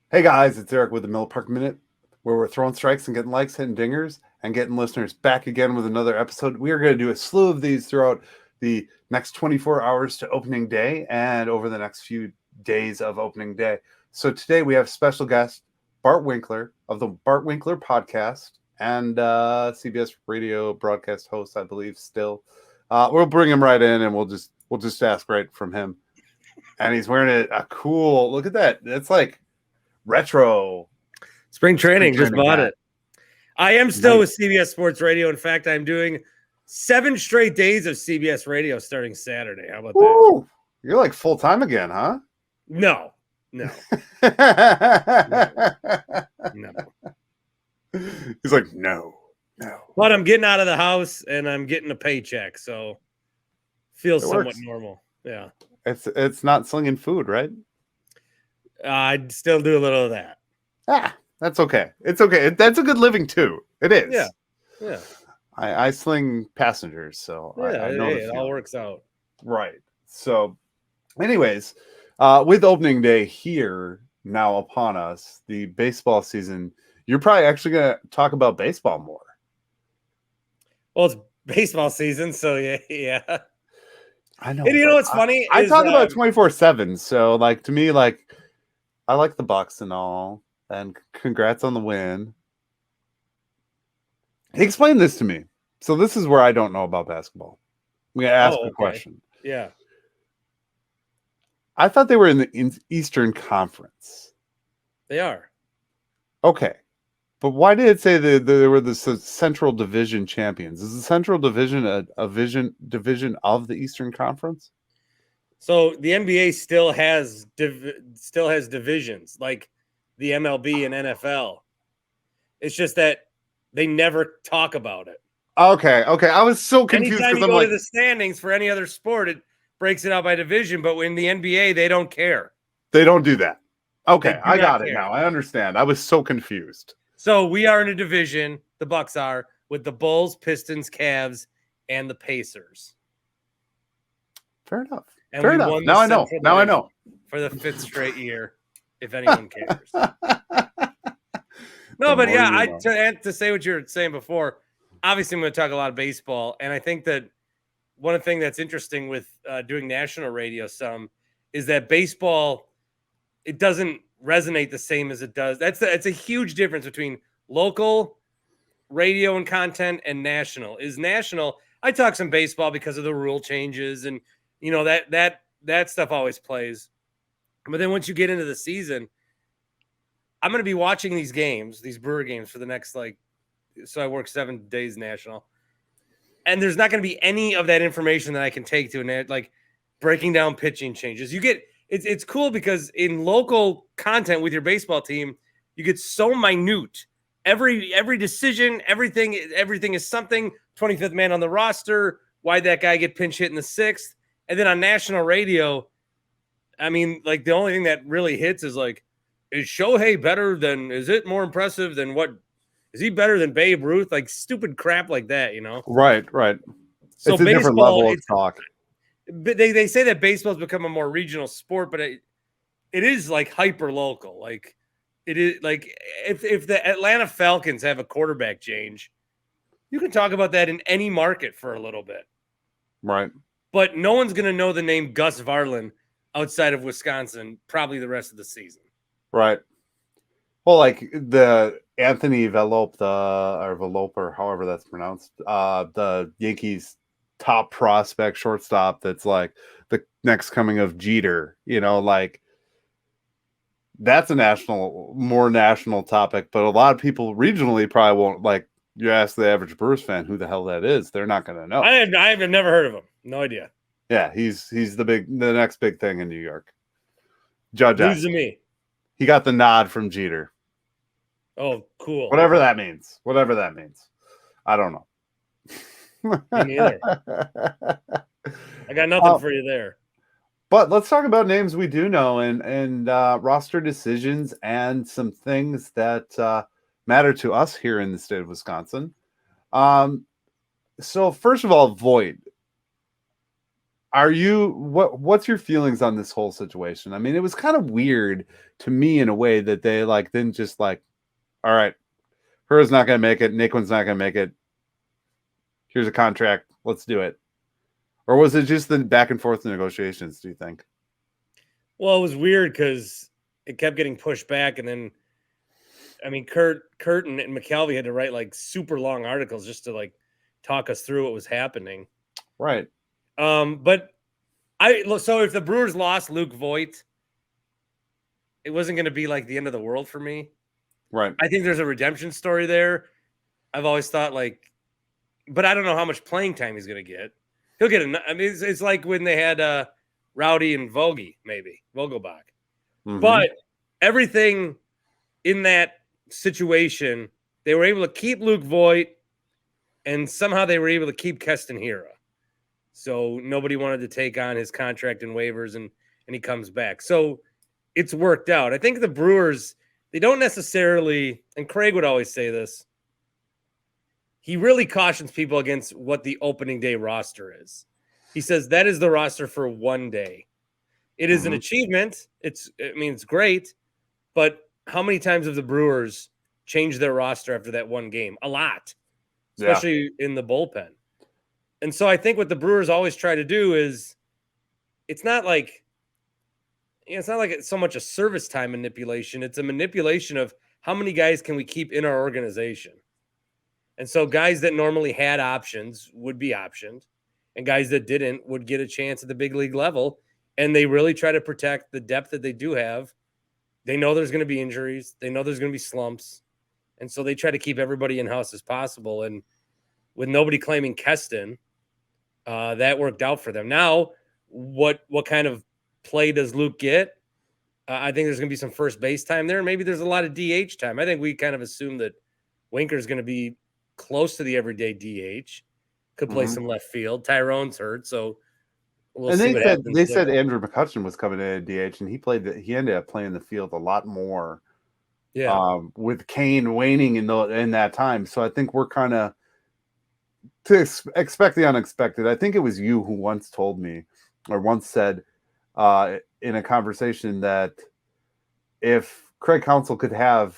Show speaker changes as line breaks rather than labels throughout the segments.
Hey guys, it's Eric with the Miller Park Minute, where we're throwing strikes and getting likes, hitting dingers, and getting listeners back again with another episode. We are going to do a slew of these throughout the next 24 hours to opening day and over the next few days of opening day. So today we have special guest Bart Winkler of the Bart Winkler podcast and CBS radio broadcast host, I believe. Still, we'll bring him right in and we'll just ask right from him. And he's wearing a cool. Look at that! That's like retro
Spring training, just bought
hat.
it. I am still with CBS Sports Radio. In fact, I'm doing 7 straight days of CBS Radio starting Saturday. How about
Ooh, that? You're like full time again, huh?
No. No.
He's like, no.
But I'm getting out of the house and I'm getting a paycheck, so feels somewhat normal. Yeah.
It's not slinging food, right?
I'd still do a little of that.
That's okay. It's okay. That's a good living too. It is.
Yeah.
I sling passengers, so I know
it all works out.
Right. So, anyways, with opening day here now upon us, the baseball season, you're probably actually going to talk about baseball more.
Well, it's baseball season, so yeah.
I know.
And you know what's funny?
I talk about 24/7. So, like, to me, like, I like the Bucks and all, and congrats on the win. Explain this to me. So this is where I don't know about basketball. I'm going to ask a question.
Yeah.
I thought they were in the Eastern Conference.
They are.
Okay. But why did it say that they were the Central Division champions? Is the Central Division a division of the Eastern Conference?
So the NBA still has divisions like the MLB and NFL. It's just that they never talk about it.
Okay. I was so confused.
Anytime you go to the standings for any other sport, it breaks it out by division. But in the NBA, they don't care.
They don't do that. Okay, I got it now. I understand. I was so confused.
So we are in a division, the Bucks are, with the Bulls, Pistons, Cavs, and the Pacers.
Fair enough.
And
Fair enough. Now I know.
For the 5th straight year, if anyone cares. No, but yeah, to say what you were saying before, obviously I'm going to talk a lot of baseball. And I think that one thing that's interesting with doing national radio is that baseball, it doesn't resonate the same as it does. That's a huge difference between local radio and content and national. Is national, I talk some baseball because of the rule changes and you know that stuff always plays. But then once you get into the season, I'm going to be watching these Brewer games for the next so I work 7 days national. And there's not going to be any of that information that I can take to like breaking down pitching changes. It's cool because in local content with your baseball team, you get so minute. Every decision, everything is something. 25th man on the roster. Why'd that guy get pinch hit in the 6th? And then on national radio, I mean, like the only thing that really hits is like, is Shohei better than? Is it more impressive than what? Is he better than Babe Ruth? Like stupid crap like that, you know?
Right.
So
it's a different level of talk.
But they say that baseball's become a more regional sport, but it is like hyper local. Like it is like if the Atlanta Falcons have a quarterback change, you can talk about that in any market for a little bit.
Right.
But no one's going to know the name Gus Varlin outside of Wisconsin probably the rest of the season.
Right. Well, like the Anthony Velope, or however that's pronounced, the Yankees' top prospect shortstop that's like the next coming of Jeter, you know, like that's a more national topic, but a lot of people regionally probably won't. Like you ask the average Brewers fan who the hell that is, they're not going to know.
I have never heard of him. No idea.
Yeah, he's the next big thing in New York. Judge
news to me.
He got the nod from Jeter.
Oh, cool.
Whatever that means. I don't know.
Me neither. I got nothing for you there.
But let's talk about names we do know and roster decisions and some things that matter to us here in the state of Wisconsin. So first of all, Voit. what's your feelings on this whole situation? I mean, it was kind of weird to me in a way that they like didn't just like, all right, Her's not going to make it, Naquin's not going to make it. Here's a contract, let's do it. Or was it just the back and forth negotiations, do you think?
Well, it was weird because it kept getting pushed back, and then I mean, Kurt and McKelvey had to write like super long articles just to like talk us through what was happening.
Right.
But so if the Brewers lost Luke Voit, it wasn't going to be like the end of the world for me.
Right.
I think there's a redemption story there. I've always thought like, but I don't know how much playing time he's going to get. He'll get I mean, it's like when they had Rowdy and Vogelbach. Mm-hmm. But everything in that situation, they were able to keep Luke Voit, and somehow they were able to keep Keston Hiura. So nobody wanted to take on his contract and waivers, and he comes back. So it's worked out. I think the Brewers, they don't necessarily, and Craig would always say this, he really cautions people against what the opening day roster is. He says that is the roster for one day. It is an achievement. It's great, but how many times have the Brewers changed their roster after that one game? A lot, especially in the bullpen. And so I think what the Brewers always try to do is it's not like it's so much a service time manipulation. It's a manipulation of how many guys can we keep in our organization. And so guys that normally had options would be optioned, and guys that didn't would get a chance at the big league level. And they really try to protect the depth that they do have. They know there's going to be injuries. They know there's going to be slumps. And so they try to keep everybody in-house as possible. And with nobody claiming Keston, that worked out for them. Now, what kind of play does Luke get? I think there's going to be some first base time there. Maybe there's a lot of DH time. I think we kind of assume that Winkler is going to be close to the everyday DH. Could play some left field. Tyrone's hurt, so we'll see what happens.
They said Andrew McCutchen was coming in at DH, and he ended up playing the field a lot more.
Yeah.
With Kane waning in that time, so I think we're kind of to expect the unexpected. I think it was you who once told me, or once said, in a conversation that if Craig Counsell could have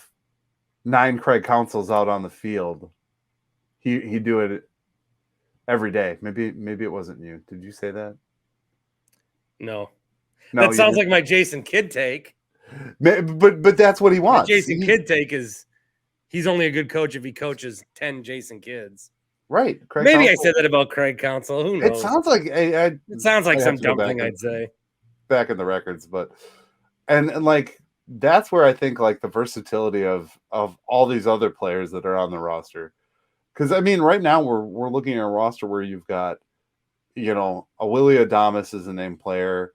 9 Craig Counsels out on the field, he'd do it every day. Maybe it wasn't you. Did you say that?
No, that sounds like my Jason Kidd take.
But that's what he wants.
My Jason Kidd take is he's only a good coach if he coaches 10 Jason Kidds.
Right.
Maybe Counsell. I said that about Craig Counsell. Who knows?
It sounds like
it sounds like some dumb thing I'd say.
Back in the records, but and like that's where I think like the versatility of all these other players that are on the roster. Because I mean, right now we're looking at a roster where you've got, a Willie Adames is a named player,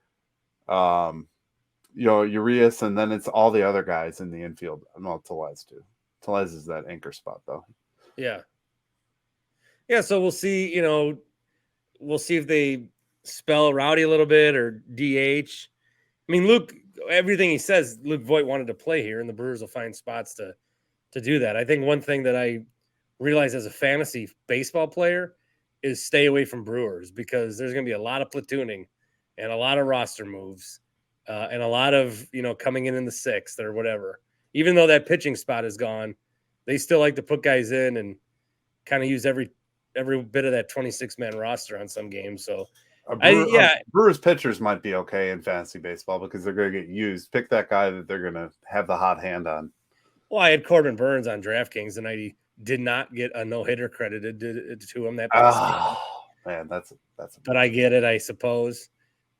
Urias, and then it's all the other guys in the infield. No, Tellez too. Tellez is that anchor spot though.
Yeah. Yeah, so we'll see, we'll see if they spell Rowdy a little bit or DH. I mean, Luke, everything he says, Luke Voit wanted to play here, and the Brewers will find spots to do that. I think one thing that I realized as a fantasy baseball player is stay away from Brewers, because there's going to be a lot of platooning and a lot of roster moves and a lot of, coming in the 6th or whatever. Even though that pitching spot is gone, they still like to put guys in and kind of use every bit of that 26-man roster on some games. So,
Brewers pitchers might be okay in fantasy baseball because they're going to get used. Pick that guy that they're going to have the hot hand on.
Well, I had Corbin Burns on DraftKings, and I did not get a no-hitter credited to him. That
man, that's.
But I get it, I suppose.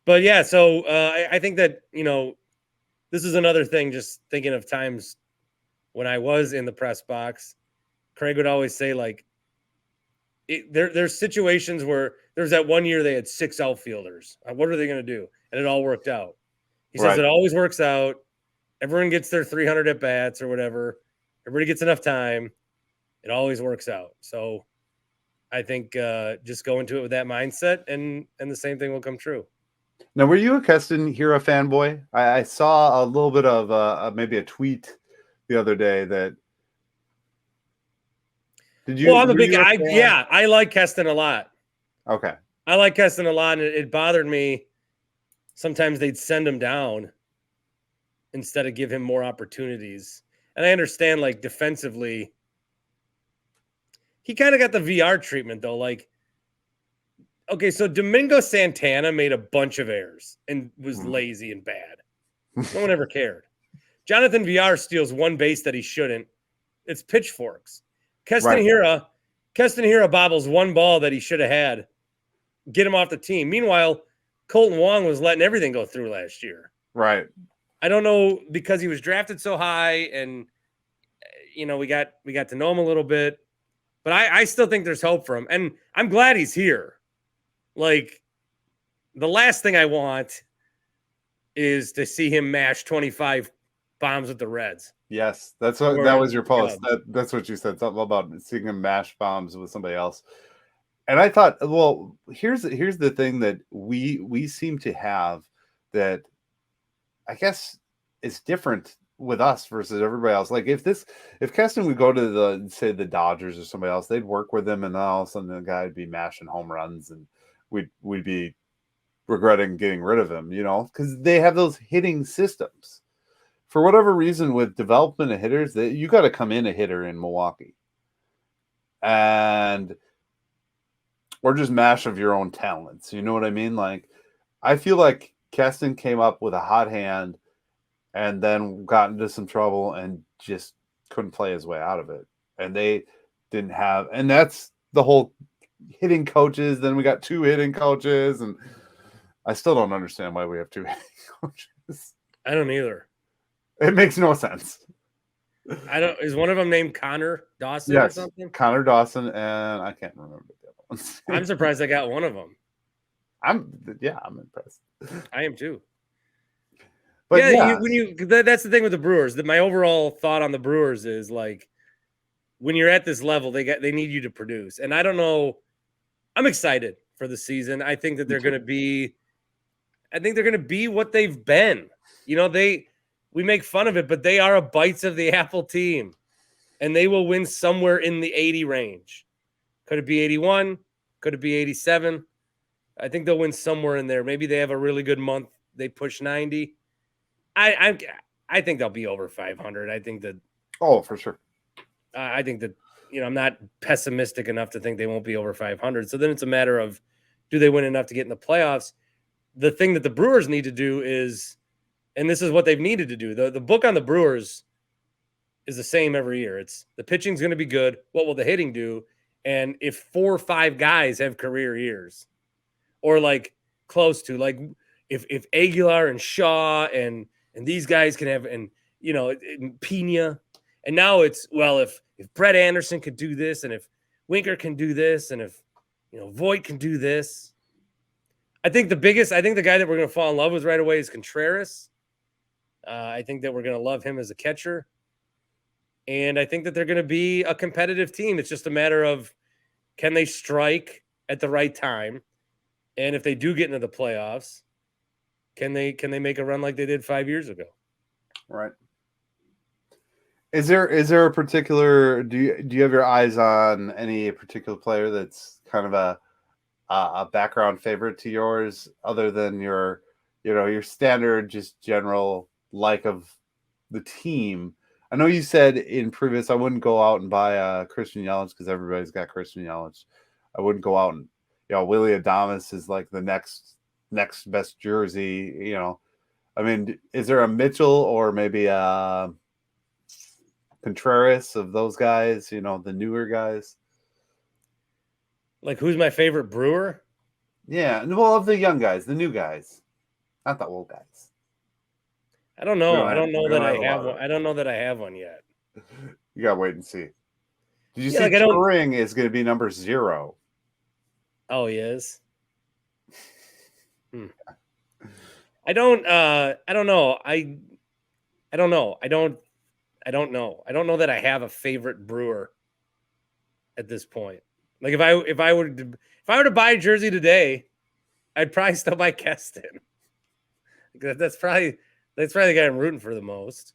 But yeah, so I think that this is another thing. Just thinking of times when I was in the press box, Craig would always say like, there's situations where there's that one year they had 6 outfielders. What are they going to do? And it all worked out. He says it always works out. Everyone gets their 300 at bats or whatever. Everybody gets enough time. It always works out. So I think just go into it with that mindset, and the same thing will come true.
Now, were you a Keston Hiura fanboy? I saw a little bit of maybe a tweet the other day that. Did you?
Well, I'm a big guy. Yeah, I like Keston a lot.
Okay.
I like Keston a lot, and it bothered me. Sometimes they'd send him down instead of give him more opportunities. And I understand, like, defensively, he kind of got the VR treatment, though. Like, okay, so Domingo Santana made a bunch of errors and was lazy and bad. No one ever cared. Jonathan VR steals one base that he shouldn't. It's pitchforks. Keston Hiura bobbles one ball that he should have had. Get him off the team. Meanwhile, Colton Wong was letting everything go through last year.
Right.
I don't know, because he was drafted so high, and we got to know him a little bit, but I still think there's hope for him, and I'm glad he's here. Like, the last thing I want is to see him mash 25 bombs with the Reds.
Yes, that was your post. That's what you said. Something about seeing him mash bombs with somebody else. And I thought, well, here's the thing that we seem to have that I guess is different with us versus everybody else. Like, if Keston would go to the Dodgers or somebody else, they'd work with him, and all of a sudden the guy would be mashing home runs, and we'd be regretting getting rid of him, because they have those hitting systems. For whatever reason, with development of hitters, you got to come in a hitter in Milwaukee, or just mash of your own talents. You know what I mean? Like, I feel like Keston came up with a hot hand and then got into some trouble and just couldn't play his way out of it. And they didn't have, and that's the whole hitting coaches. Then we got 2 hitting coaches, and I still don't understand why we have 2 hitting coaches.
I don't either.
It makes no sense.
Is one of them named Connor Dawson or something?
Connor Dawson, and I can't remember the other ones.
I'm surprised I got one of them.
I'm impressed.
I am too.
But
that's the thing with the Brewers. My overall thought on the Brewers is, like, when you're at this level, they need you to produce. And I don't know. I'm excited for the season. I think that they're going to be. I think they're going to be what they've been. We make fun of it, but they are a bites of the apple team, and they will win somewhere in the 80 range. Could it be 81? Could it be 87? I think they'll win somewhere in there. Maybe they have a really good month. They push 90. I think they'll be over 500. I think that.
Oh, for sure.
I think that, I'm not pessimistic enough to think they won't be over 500. So then it's a matter of, do they win enough to get in the playoffs? The thing that the Brewers need to do is, and this is what they've needed to do. The book on the Brewers is the same every year. It's the pitching's going to be good. What will the hitting do? And if 4 or 5 guys have career years, or like close to, like if Aguilar and Shaw and these guys can have, and Pena, and now it's, well, if Brett Anderson could do this, and if Winkler can do this, and if Voit can do this, I think the guy that we're going to fall in love with right away is Contreras. I think that we're going to love him as a catcher. And I think that they're going to be a competitive team. It's just a matter of, can they strike at the right time? And if they do get into the playoffs, can they make a run like they did 5 years ago?
Right. Is there a particular, do you have your eyes on any particular player that's kind of a background favorite to yours, other than your standard, just general like of the team? I know you said in previous, I wouldn't go out and buy Christian Yelich because everybody's got Christian Yelich. I wouldn't go out and, Willie Adames is like the next best jersey. I mean, is there a Mitchell or maybe a Contreras of those guys? The newer guys.
Like, who's my favorite Brewer?
Yeah, well, of the young guys, the new guys, not the old guys.
I don't know. I don't know that I have one. I don't know that I have one yet.
You gotta wait and see. Did you see Turing is going to be number 0?
Oh, he is. I don't know. I don't know. I don't know. I don't know that I have a favorite Brewer at this point. Like, if I were to buy a jersey today, I'd probably still buy Keston. That's probably the guy I'm rooting for the most.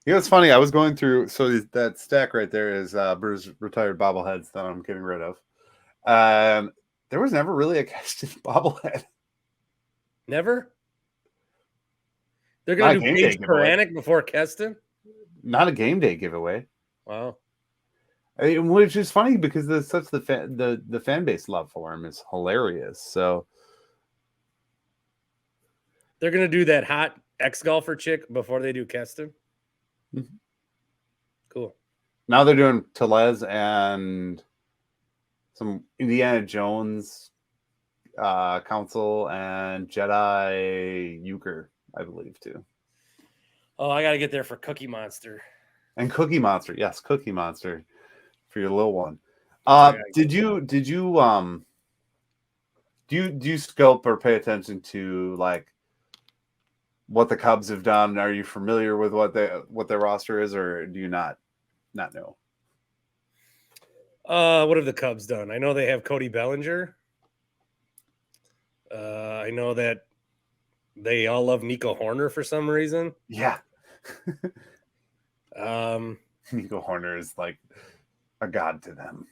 It's funny. I was going through, so that stack right there is Brewers retired bobbleheads that I'm getting rid of. there was never really a Keston bobblehead.
Never? They're going to do
Not a game day
Paige
giveaway.
Peranic before Keston?
Not a game day giveaway.
Wow.
Which is funny because the fan base love for him is hilarious. So
they're going to do that hot ex-golfer chick before they do Keston?
Mm-hmm.
Cool.
Now they're doing Tellez and some Indiana Jones council and Jedi Euchre, I believe, too.
Oh, I got to get there for Cookie Monster.
And Cookie Monster. Yes, Cookie Monster for your little one. Do you scope or pay attention to like what the Cubs have done? Are you familiar with what their roster is, or do you not know?
What have the Cubs done? I know they have Cody Bellinger. I know that they all love Nico Horner for some reason.
Yeah.
Nico
Horner is like a god to them.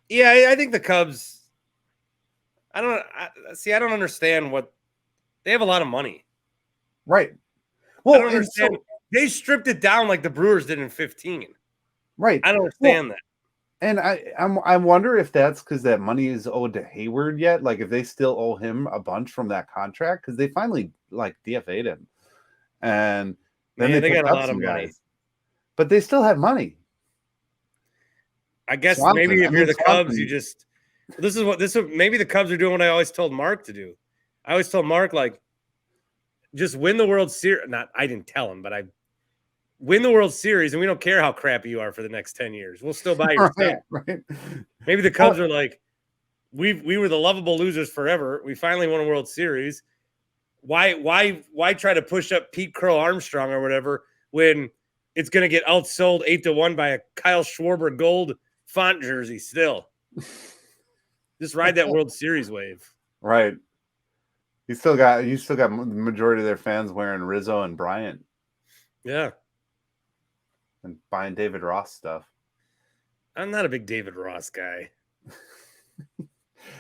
Yeah, I think the Cubs. I don't understand what they have a lot of money.
Right. Well,
I don't understand. They stripped it down like the Brewers did in 2015.
Right.
I don't understand that.
And I wonder if that's because that money is owed to Hayward yet. Like if they still owe him a bunch from that contract because they finally like DFA'd him, and then they
got a lot of money,
guys. But they still have money.
I guess
Swanson.
Maybe if you're the
Swanson.
Cubs, you just maybe the Cubs are doing what I always told Mark to do. I always told Mark like just win the World Series. I didn't tell him, but I win the World Series, and we don't care how crappy you are for the next 10 years. We'll still buy your stuff.
Right.
Maybe the Cubs are like, we were the lovable losers forever. We finally won a World Series. Why try to push up Pete Crow Armstrong or whatever when it's going to get outsold 8-1 by a Kyle Schwarber gold font jersey still? Just ride that World Series wave.
Right. You still got the majority of their fans wearing Rizzo and Bryant.
Yeah.
And buying David Ross stuff.
I'm not a big David Ross guy.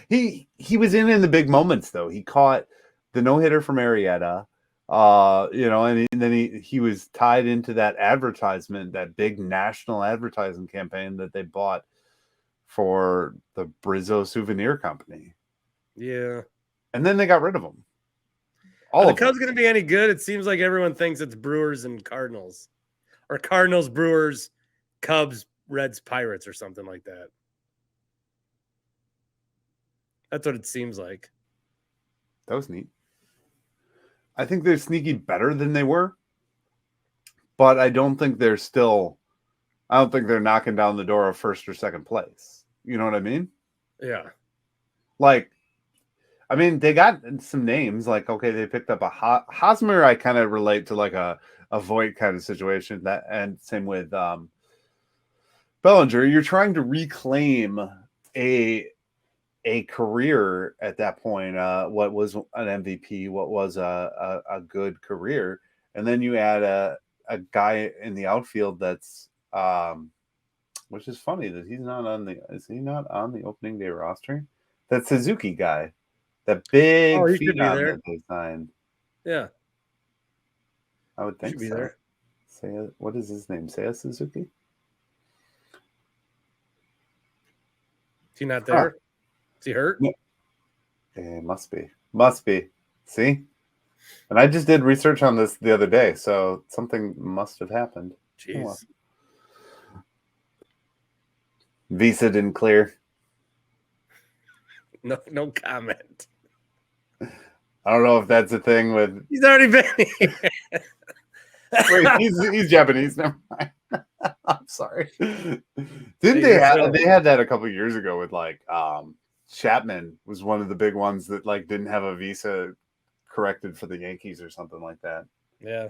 He was in the big moments though. He caught the no-hitter from Arrieta. And then he was tied into that advertisement, that big national advertising campaign that they bought for the Brizzo Souvenir Company.
Yeah.
And then they got rid of him.
Are the Cubs going to be any good? It seems like everyone thinks it's Brewers and Cardinals. Or Cardinals, Brewers, Cubs, Reds, Pirates, or something like that. That's what it seems like.
That was neat. I think they're sneaky better than they were. But I don't think they're knocking down the door of first or second place. You know what I mean?
Yeah.
Like, I mean, they got some names. Like, okay, they picked up a Hosmer. I kind of relate to like a Voigt kind of situation. That, and same with Bellinger. You're trying to reclaim a career at that point. What was an MVP? What was a good career? And then you add a guy in the outfield that's which is funny that he's not on the. Is he not on the opening day roster? That Suzuki guy. That big phenom that they signed.
Yeah.
I would think
so. Be there.
What is his name? Seiya Suzuki?
Is he not there? Is he hurt?
No. It must be. See? And I just did research on this the other day, so something must have happened.
Jeez.
Oh, well. Visa didn't clear.
No comment.
I don't know if that's a thing with.
He's already been here.
Wait, he's Japanese. Never mind. I'm sorry. Didn't they had that a couple of years ago with like Chapman was one of the big ones that like didn't have a visa corrected for the Yankees or something like that.
Yeah.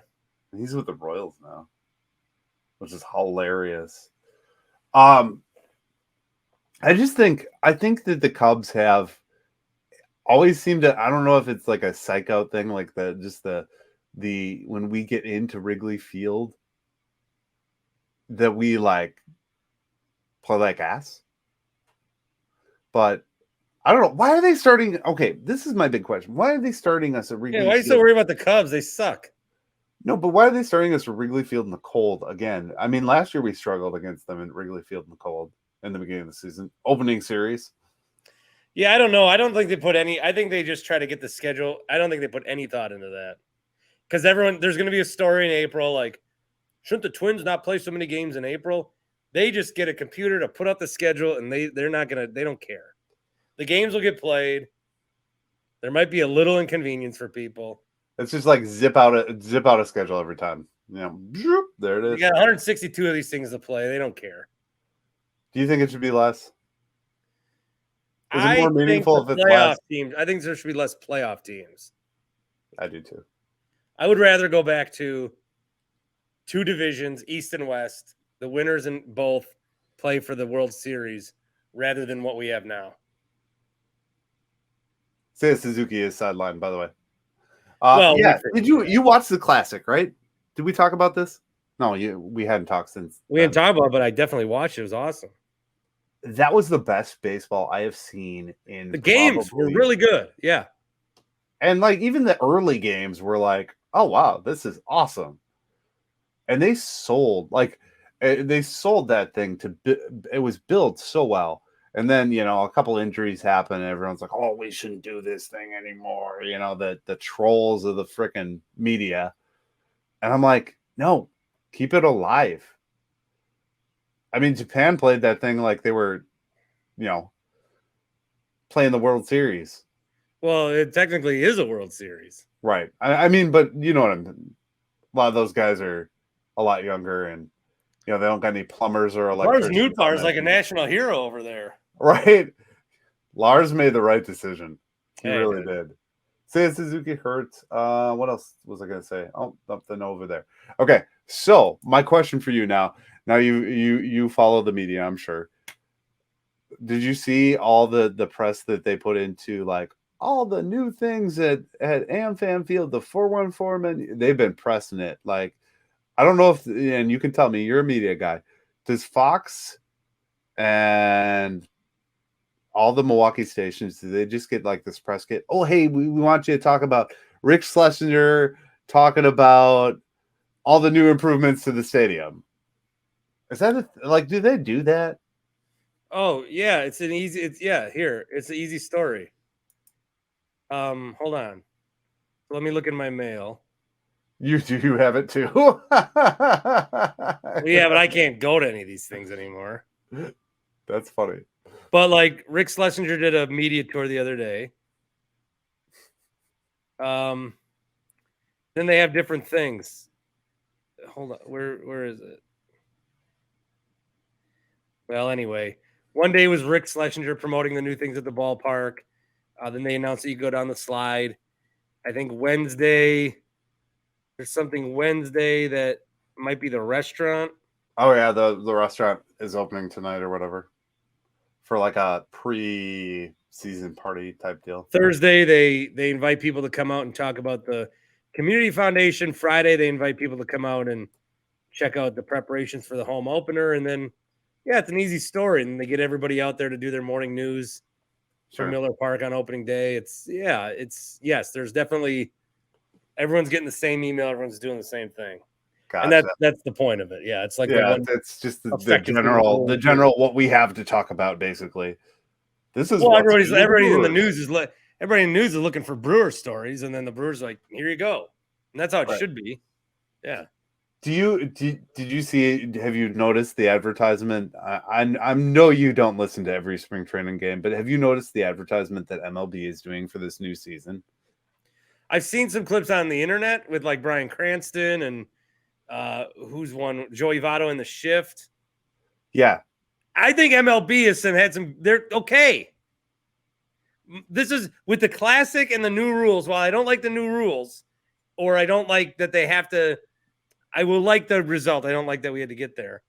He's with the Royals now, which is hilarious. I think that the Cubs have always seemed to, I don't know if it's like a psych out thing, like the when we get into Wrigley Field that we like play like ass. But I don't know. Why are they starting? Okay, this is my big question. Why are they starting us at Wrigley
Yeah, why are you so
Field?
worried about the Cubs? They suck.
No, but why are they starting us at Wrigley Field in the cold again? I mean, last year we struggled against them in Wrigley Field in the cold in the beginning of the season, opening series.
Yeah, I don't know. I don't think they put any. I think they just try to get the schedule. I don't think they put any thought into that because there's going to be a story in April like, shouldn't the Twins not play so many games in April? They just get a computer to put out the schedule, and they don't care. The games will get played. There might be a little inconvenience for people.
It's just like zip out a schedule every time. There it
You
is.
got 162 of these things to play. They don't care.
Do you think it should be less? Is it
I
more meaningful
think
if
the
it's
playoff
less?
teams. I think there should be less playoff teams.
I do too.
I would rather go back to 2 divisions, East and West. The winners in both play for the World Series rather than what we have now.
Seiya Suzuki is sidelined, by the way.
Well,
yeah. Did you watch the Classic? Right? Did we talk about this? No, we hadn't talked since.
We didn't talk about it, but I definitely watched it. It was awesome.
That was the best baseball I have seen in
the games were really good. Yeah.
And like even the early games were like, oh wow, this is awesome. And they sold that thing it was built so well. And then, a couple injuries happen and everyone's like, oh, we shouldn't do this thing anymore. The trolls of the freaking media. And I'm like, no, keep it alive. I mean, Japan played that thing like they were, playing the World Series.
Well, it technically is a World Series.
Right. I mean, but you know what I'm saying. A lot of those guys are a lot younger and, they don't got any plumbers or electricians.
Lars Nootbaar is like a national hero over there.
Right. Lars made the right decision. He really did. Seiya Suzuki hurts. What else was I going to say? Oh, nothing over there. Okay. So my question for you now you follow the media, I'm sure. Did you see all the press that they put into like all the new things at AmFam Field, the 414 menu? They've been pressing it. Like, I don't know and you can tell me, you're a media guy. Does Fox and all the Milwaukee stations, do they just get like this press kit? Oh, hey, we want you to talk about Rick Schlesinger talking about all the new improvements to the stadium. Is that do they do that?
Oh yeah, it's an easy story. Hold on. Let me look in my mail.
You have it too.
Yeah, but I can't go to any of these things anymore.
That's funny.
But like Rick Schlesinger did a media tour the other day. Then they have different things. Hold on, where is it? Well, anyway, one day was Rick Schlesinger promoting the new things at the ballpark. Then they announced that you go down the slide. I think Wednesday, there's something Wednesday that might be the restaurant.
Oh yeah, the restaurant is opening tonight or whatever for like a pre-season party type deal.
Thursday, they invite people to come out and talk about the community foundation. Friday, they invite people to come out and check out the preparations for the home opener. And then, yeah, it's an easy story. And they get everybody out there to do their morning news from Miller Park on opening day. Yes, there's definitely, everyone's getting the same email. Everyone's doing the same thing. Gotcha. And that's the point of it. Yeah. It's like,
it's just the general, what we have to talk about basically. This is
everybody's in the news everybody in the news is looking for Brewer stories. And then the Brewers are like, here you go. And that's how it should be. Yeah.
Did you see? Have you noticed the advertisement? I know you don't listen to every spring training game, but have you noticed the advertisement that MLB is doing for this new season?
I've seen some clips on the internet with like Bryan Cranston and who's one, Joey Votto in the shift.
Yeah,
I think MLB has had some. They're okay. This is with the classic and the new rules. While I don't like the new rules, or I don't like that they have to. I will like the result. I don't like that we had to get there.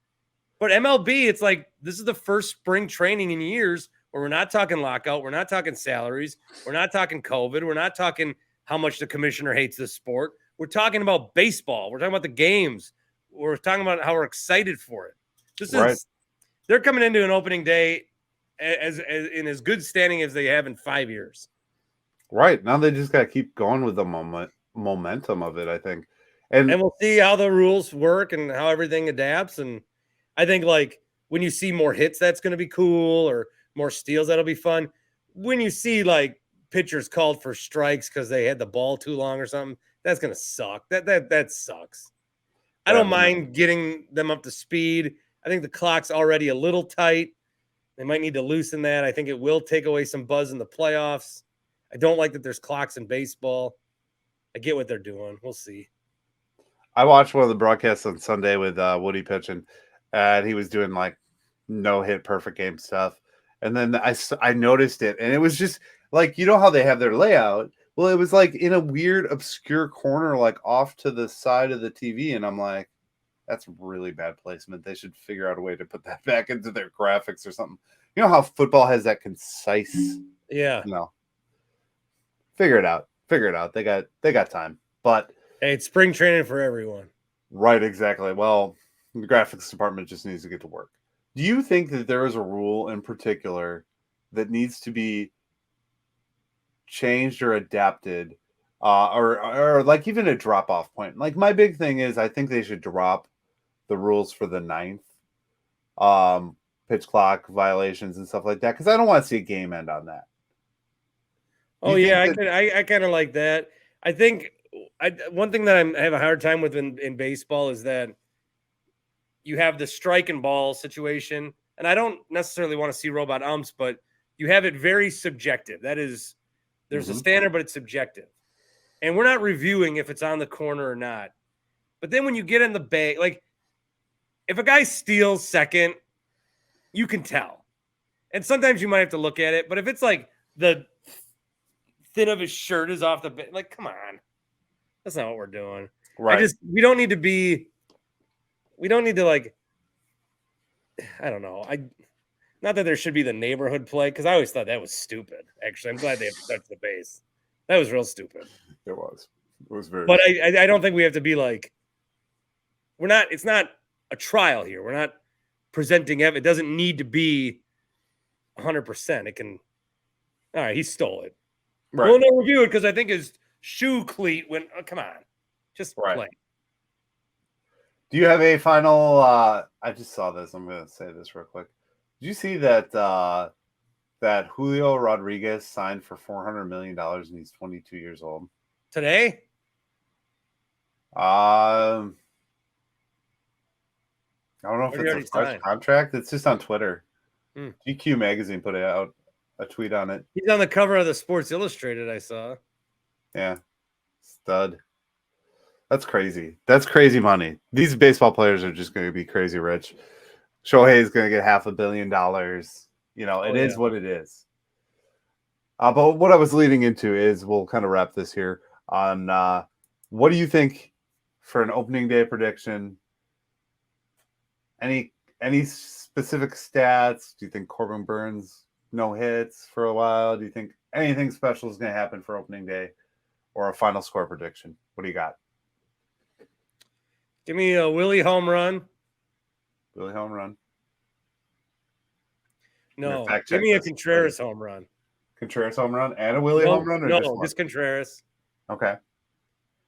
But MLB, it's like this is the first spring training in years where we're not talking lockout. We're not talking salaries. We're not talking COVID. We're not talking how much the commissioner hates this sport. We're talking about baseball. We're talking about the games. We're talking about how we're excited for it. This is they're coming into an opening day as in as good standing as they have in 5 years.
Right. Now they just got to keep going with the momentum of it, I think. And
we'll see how the rules work and how everything adapts. And I think like when you see more hits, that's going to be cool, or more steals, that'll be fun. When you see like pitchers called for strikes because they had the ball too long or something, that's going to suck. That sucks. I don't mind getting them up to speed. I think the clock's already a little tight. They might need to loosen that. I think it will take away some buzz in the playoffs. I don't like that there's clocks in baseball. I get what they're doing. We'll see.
I watched one of the broadcasts on Sunday with Woody pitching, and he was doing like no hit perfect game stuff. And then I noticed it, and it was just like, you know how they have their layout? Well, it was like in a weird, obscure corner, like off to the side of the TV. And I'm like, that's really bad placement. They should figure out a way to put that back into their graphics or something. You know how football has that concise?
Yeah.
No. Figure it out. They got time. But
hey, it's spring training for everyone.
Right, exactly. Well, the graphics department just needs to get to work. Do you think that there is a rule in particular that needs to be changed or adapted, or like even a drop-off point? Like my big thing is I think they should drop the rules for the ninth, pitch clock violations and stuff like that, because I don't want to see a game end on that.
Oh yeah, I kind of like that. I think one thing that I have a hard time with in baseball is that you have the strike and ball situation, and I don't necessarily want to see robot umps, but you have it very subjective. That is, there's a standard, but it's subjective, and we're not reviewing if it's on the corner or not. But then when you get in the bag, like if a guy steals second, you can tell, and sometimes you might have to look at it. But if it's like the thin of his shirt is off the bit, like come on, that's not what we're doing. Right. We don't need to like, I don't know. Not that there should be the neighborhood play, because I always thought that was stupid. Actually, I'm glad they touched the base. That was real stupid.
It was very.
But I don't think we have to be like, it's not a trial here. We're not presenting it doesn't need to be 100%. It can. All right, he stole it. Right. We'll not review it because I think his shoe cleat went. Oh, come on, just play.
Do you have a final? I just saw this. I'm going to say this real quick. Did you see that that Julio Rodriguez signed for $400 million and he's 22 years old
today?
I don't know if it's a fresh contract. It's just on Twitter. GQ magazine put out a tweet on it.
He's on the cover of the Sports Illustrated. I saw.
Yeah, stud. That's crazy. That's crazy money. These baseball players are just going to be crazy rich. Shohei is going to get $500 million. You know, it is what it is. But what I was leading into is we'll kind of wrap this here on what do you think for an opening day prediction? Any specific stats? Do you think Corbin Burns no hits for a while? Do you think anything special is going to happen for opening day, or a final score prediction? What do you got?
Give me a Willie home run.
Willie home run.
No, give me a Contreras home run.
Contreras home run and a Willie home run?
Or just Contreras.
Okay.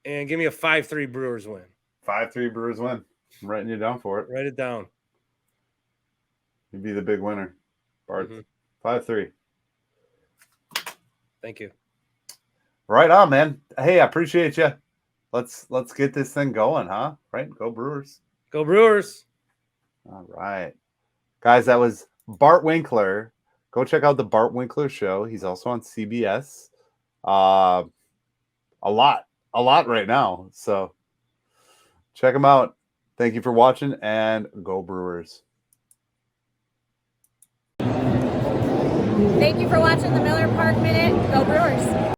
And give me a 5-3 Brewers win.
5-3 Brewers win. I'm writing you down for it.
Write it down.
You'd be the big winner, Bart. 5-3.
Thank you.
Right on, man. Hey, I appreciate you. Let's get this thing going, huh? Right? Go Brewers.
Go Brewers.
All right. Guys, that was Bart Winkler. Go check out the Bart Winkler show. He's also on CBS. A lot right now. So check him out. Thank you for watching, and go Brewers.
Thank you for watching the Miller Park Minute. Go Brewers.